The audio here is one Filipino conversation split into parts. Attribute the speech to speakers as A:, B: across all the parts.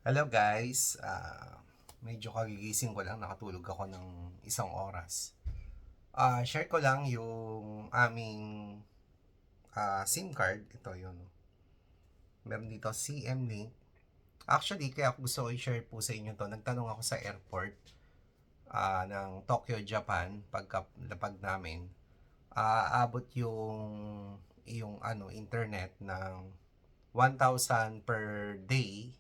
A: Hello guys, medyo kagigising ko lang, nakatulog ako ng 1 oras. Share ko lang yung aming SIM card. Ito yun. Meron dito CM Link. Actually, kaya ako gusto ko i-share po sa inyo to. Nagtanong ako sa airport ng Tokyo, Japan, pagkalapag namin. Abot yung internet ng 1,000 per day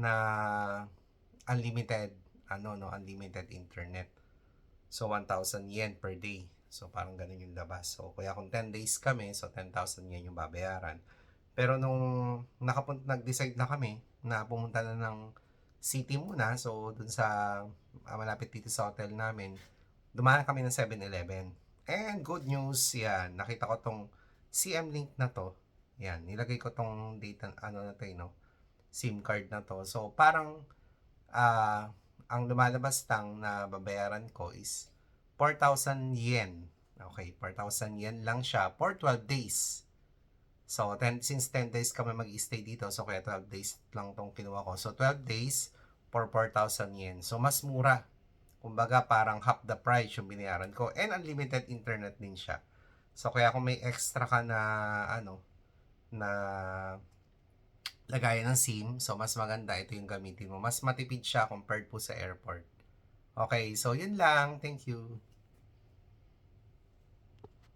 A: na unlimited unlimited internet. So 1,000 yen per day. So parang ganun yung labas. So kaya kung 10 days kami, so 10,000 yen yung babayaran. Pero nung nag-decide na kami na pumunta na ng city muna, so dun sa malapit dito sa hotel namin, dumaan kami ng 7-Eleven. And good news, yan, nakita ko tong CM Link na to. Yan, nilagay ko tong data, na to, SIM card na to. So, parang, ang lumalabas lang na babayaran ko is 4,000 yen. Okay, 4,000 yen lang siya for 12 days. So, since 10 days kami mag-stay dito, so kaya 12 days lang tong kinuha ko. So, 12 days for 4,000 yen. So, mas mura. Kumbaga, parang half the price yung binayaran ko. And unlimited internet din siya. So, kaya kung may extra ka na, na lagayan ng SIM, so mas maganda ito yung gamitin mo. Mas matipid siya compared po sa airport. Okay, so yun lang. Thank you.